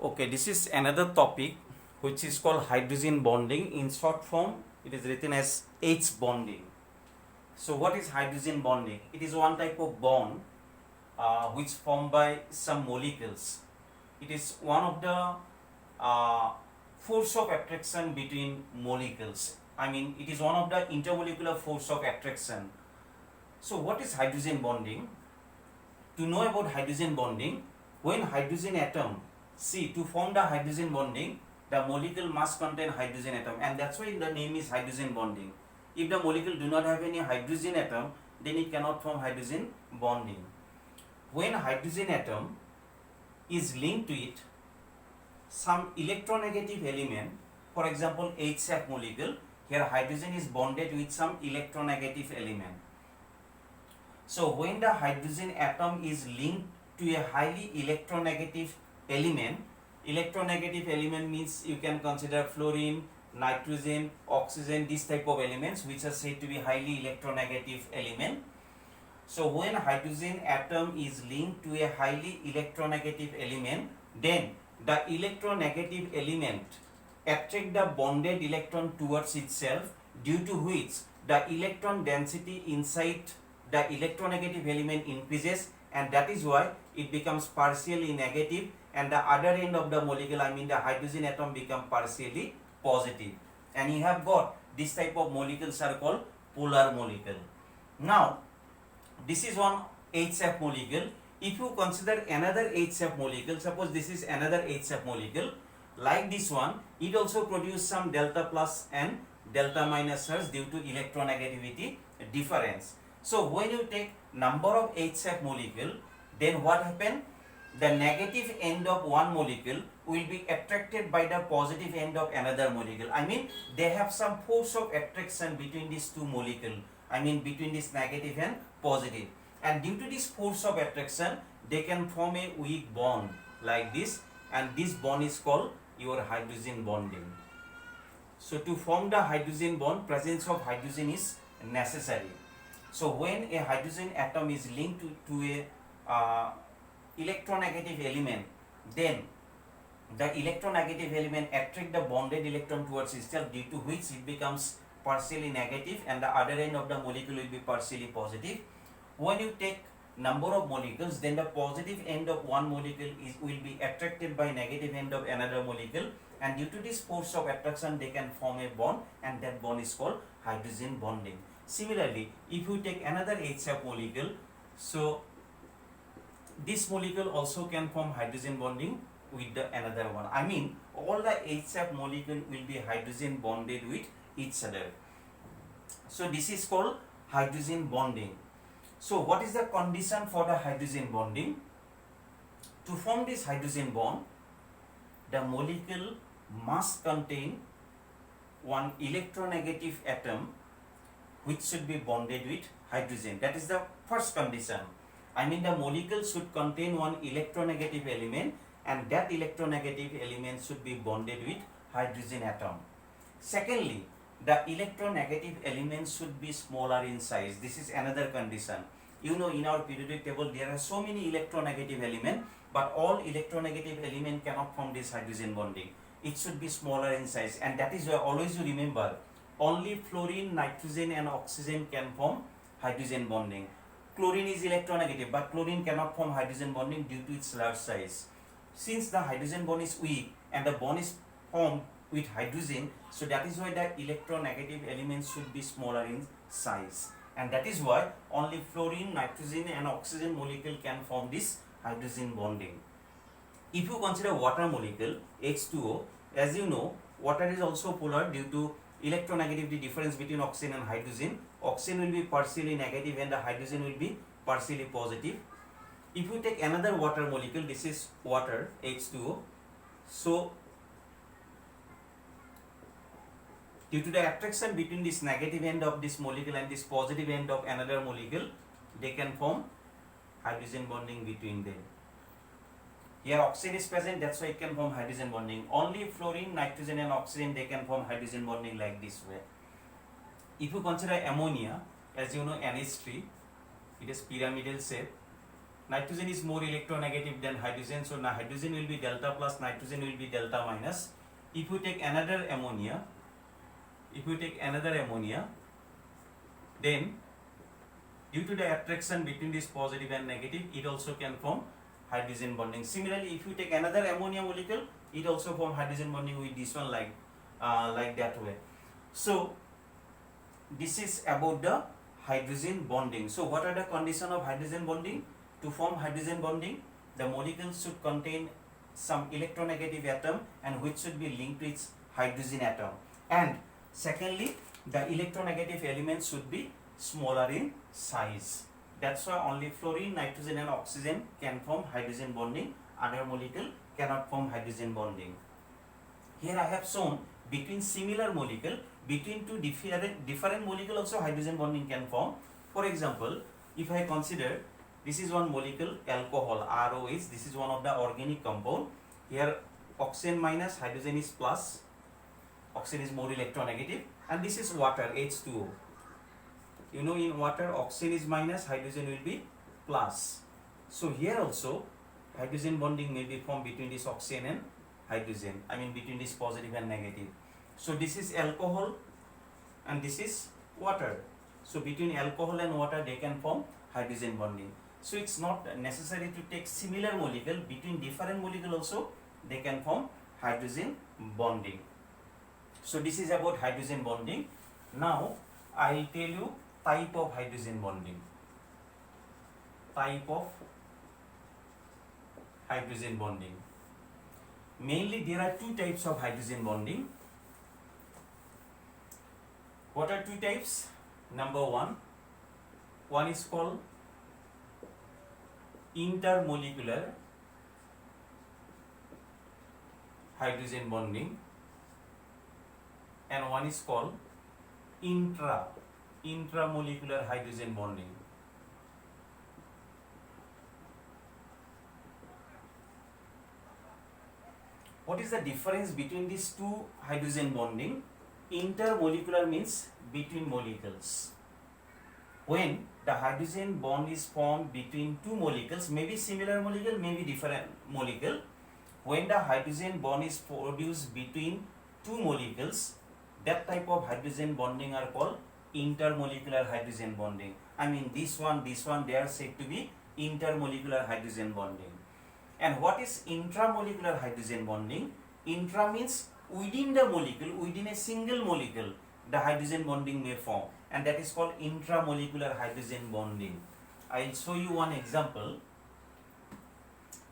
Okay, this is another topic which is called hydrogen bonding. In short form, it is written as H bonding. So, what is hydrogen bonding? It is one type of bond which formed by some molecules. It is one of the force of attraction between molecules. I mean, it is one of the intermolecular force of attraction. So, what is hydrogen bonding? To know about hydrogen bonding, when hydrogen atom, see, to form the hydrogen bonding, the molecule must contain hydrogen atom, and that's why the name is hydrogen bonding. If the molecule do not have any hydrogen atom, then it cannot form hydrogen bonding. When hydrogen atom is linked to it, some electronegative element, for example HF molecule, here hydrogen is bonded with some electronegative element. So when the hydrogen atom is linked to a highly electronegative element means you can consider fluorine, nitrogen, oxygen, this type of elements which are said to be highly electronegative element. So when hydrogen atom is linked to a highly electronegative element, then the electronegative element attract the bonded electron towards itself, due to which the electron density inside the electronegative element increases, and that is why it becomes partially negative, and the other end of the molecule, I mean the hydrogen atom, become partially positive, and you have got this type of molecules are called polar molecule. Now this is one HF molecule. If you consider another HF molecule, suppose this is another HF molecule like this one, it also produces some delta plus and delta minus charge due to electronegativity difference. So when you take number of HF molecule, then what happen? The negative end of one molecule will be attracted by the positive end of another molecule. I mean they have some force of attraction between these two molecules. I mean between this negative and positive. And due to this force of attraction, they can form a weak bond like this, and this bond is called your hydrogen bonding. So to form the hydrogen bond, presence of hydrogen is necessary. So when a hydrogen atom is linked to a electronegative element, then the electronegative element attract the bonded electron towards itself, due to which it becomes partially negative and the other end of the molecule will be partially positive. When you take number of molecules, then the positive end of one molecule will be attracted by negative end of another molecule, and due to this force of attraction they can form a bond, and that bond is called hydrogen bonding. Similarly, if you take another HF molecule, so this molecule also can form hydrogen bonding with the another one. I mean all the HF molecule will be hydrogen bonded with each other. So this is called hydrogen bonding. So what is the condition for the hydrogen bonding? To form this hydrogen bond, the molecule must contain one electronegative atom which should be bonded with hydrogen. That is the first condition. I mean the molecule should contain one electronegative element, and that electronegative element should be bonded with hydrogen atom. Secondly, the electronegative element should be smaller in size. This is another condition. You know, in our periodic table there are so many electronegative elements, but all electronegative element cannot form this hydrogen bonding. It should be smaller in size, and that is why always you remember only fluorine, nitrogen and oxygen can form hydrogen bonding. Chlorine is electronegative, but chlorine cannot form hydrogen bonding due to its large size. Since the hydrogen bond is weak and the bond is formed with hydrogen, so that is why the electronegative elements should be smaller in size, and that is why only fluorine, nitrogen and oxygen molecule can form this hydrogen bonding. If you consider water molecule H2O, as you know, water is also polar due to electronegativity difference between oxygen and hydrogen. Oxygen will be partially negative and the hydrogen will be partially positive. If you take another water molecule, this is water H2O, so due to the attraction between this negative end of this molecule and this positive end of another molecule, they can form hydrogen bonding between them. Here oxygen is present, that's why it can form hydrogen bonding. Only fluorine, nitrogen and oxygen, they can form hydrogen bonding like this way. If you consider ammonia, as you know NH3, it is pyramidal shape. Nitrogen is more electronegative than hydrogen, so now hydrogen will be delta plus, nitrogen will be delta minus. If you take another ammonia, then due to the attraction between this positive and negative, it also can form hydrogen bonding. Similarly, if you take another ammonia molecule, it also form hydrogen bonding with this one, like that way. So this is about the hydrogen bonding. So what are the conditions of hydrogen bonding? To form hydrogen bonding, the molecule should contain some electronegative atom and which should be linked to its hydrogen atom. And secondly, the electronegative elements should be smaller in size. That's why only fluorine, nitrogen and oxygen can form hydrogen bonding. Other molecule cannot form hydrogen bonding. Here I have shown between similar molecule, between two different molecule also hydrogen bonding can form. For example, if I consider this is one molecule, alcohol, ROH, this is one of the organic compound. Here oxygen minus, hydrogen is plus, oxygen is more electronegative, and this is water, H2O. You know, in water oxygen is minus, hydrogen will be plus. So here also hydrogen bonding may be formed between this oxygen and hydrogen, I mean between this positive and negative. So this is alcohol and this is water. So between alcohol and water they can form hydrogen bonding. So it's not necessary to take similar molecule, between different molecule also they can form hydrogen bonding. So this is about hydrogen bonding. Now I will tell you type of hydrogen bonding. Type of hydrogen bonding. Mainly there are two types of hydrogen bonding. What are two types? Number one is called intermolecular hydrogen bonding, and one is called intramolecular hydrogen bonding. What is the difference between these two hydrogen bonding? Intermolecular means between molecules. When the hydrogen bond is formed between two molecules, maybe similar molecule, maybe different molecule. When the hydrogen bond is produced between two molecules, that type of hydrogen bonding are called intermolecular hydrogen bonding. I mean this one, they are said to be intermolecular hydrogen bonding. And what is intramolecular hydrogen bonding? Intra means within the molecule, within a single molecule, the hydrogen bonding may form, and that is called intramolecular hydrogen bonding. I will show you one example.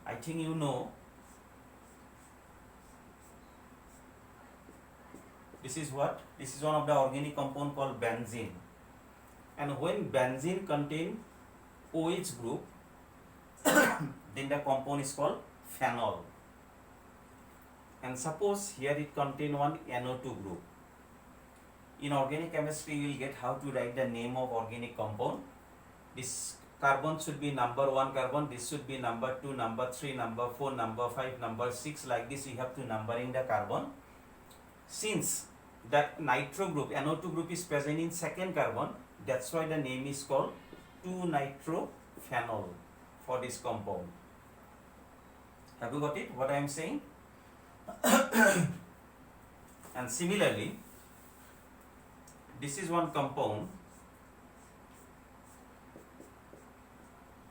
I think you know. This is what? This is one of the organic compound called benzene. And when benzene contain OH group, then the compound is called phenol. And suppose here it contain one NO2 group. In organic chemistry, you will get how to write the name of organic compound. This carbon should be number 1 carbon, this should be number 2, number 3, number 4, number 5, number 6, like this you have to numbering the carbon. Since that nitro group, NO2 group is present in second carbon, that's why the name is called 2-nitrophenol for this compound. Have you got it, what I am saying? And similarly, this is one compound.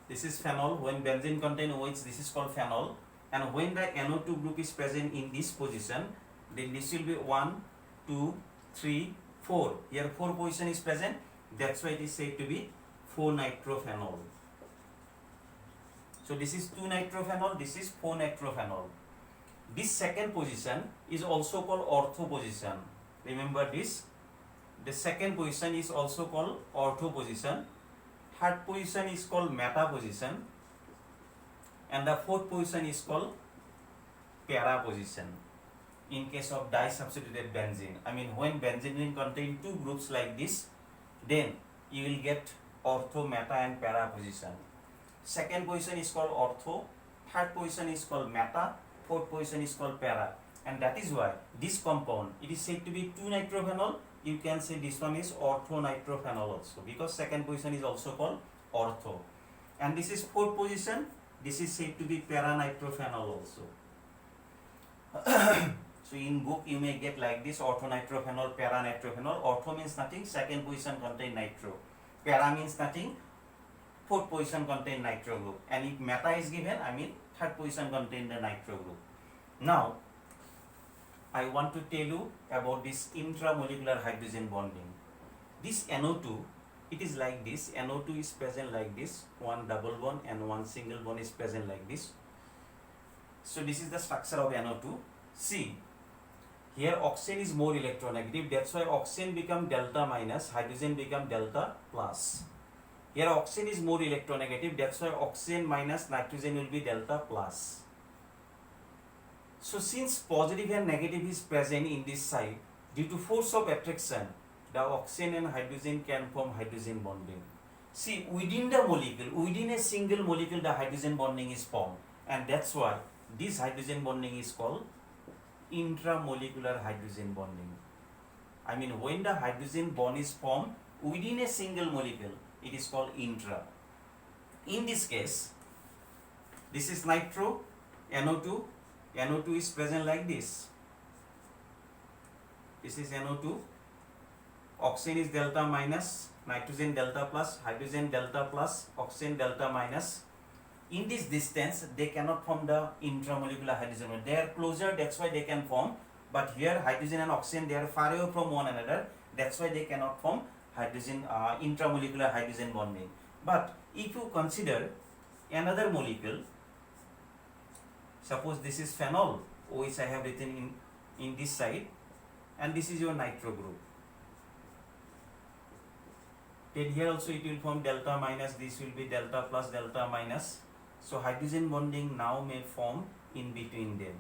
This is phenol. When benzene contain OH, this is called phenol. And when the NO2 group is present in this position, then this will be 1, 2, 3, 4. Here 4 position is present. That's why it is said to be 4-nitrophenol. So this is 2-nitrophenol, this is 4-nitrophenol. This second position is also called ortho position. Remember this. The second position is also called ortho position. Third position is called meta position. And the fourth position is called para position. In case of disubstituted benzene. I mean when benzene contain two groups like this, then you will get ortho, meta and para position. Second position is called ortho. Third position is called meta. Fourth position is called para. And that is why this compound, it is said to be 2-nitrophenol. You can say this one is ortho-nitrophenol also, because second position is also called ortho. and this is fourth position. This is said to be para-nitrophenol also. So in book you may get like this: orthonitrophenol, para-nitrophenol. Ortho means nothing, second position contain nitro. Para means nothing, fourth position contain nitro group. And if meta is given, I mean third position contain the nitro group. Now I want to tell you about this intramolecular hydrogen bonding. This NO2, it is like this. NO2 is present like this. One double bond and one single bond is present like this. So this is the structure of NO2. See, here oxygen is more electronegative. That's why oxygen become delta minus, hydrogen become delta plus. Here oxygen is more electronegative. That's why oxygen minus nitrogen will be delta plus. So since positive and negative is present in this side, due to force of attraction, the oxygen and hydrogen can form hydrogen bonding. See, within the molecule, within a single molecule, the hydrogen bonding is formed, and that's why this hydrogen bonding is called intramolecular hydrogen bonding. I mean, when the hydrogen bond is formed within a single molecule, it is called intra. In this case, this is nitro, NO2. NO2 is present like this. This is NO2. Oxygen is delta minus, nitrogen delta plus, hydrogen delta plus, oxygen delta minus. In this distance, they cannot form the intramolecular hydrogen bond. They are closer, that's why they can form. But here, hydrogen and oxygen, they are far away from one another. That's why they cannot form hydrogen intramolecular hydrogen bonding. But if you consider another molecule, suppose this is phenol, which I have written in this side, and this is your nitro group. Then here also it will form delta minus, this will be delta plus, delta minus. So hydrogen bonding now may form in between them.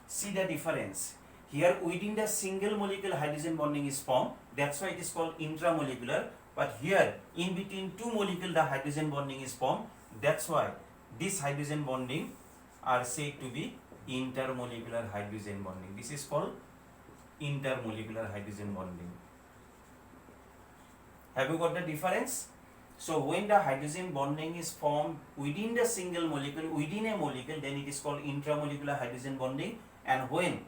See the difference. Here within the single molecule hydrogen bonding is formed, that's why it is called intramolecular. But here in between two molecules the hydrogen bonding is formed, that's why this hydrogen bonding are said to be intermolecular hydrogen bonding. This is called intermolecular hydrogen bonding. Have you got the difference? So when the hydrogen bonding is formed within the single molecule, within a molecule, then it is called intramolecular hydrogen bonding. And when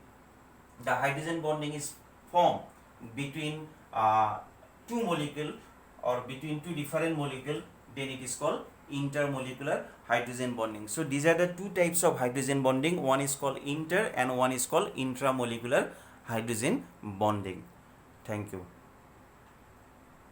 the hydrogen bonding is formed between two molecules or between two different molecules, then it is called intermolecular hydrogen bonding. So these are the two types of hydrogen bonding. One is called inter and one is called intramolecular hydrogen bonding. Thank you.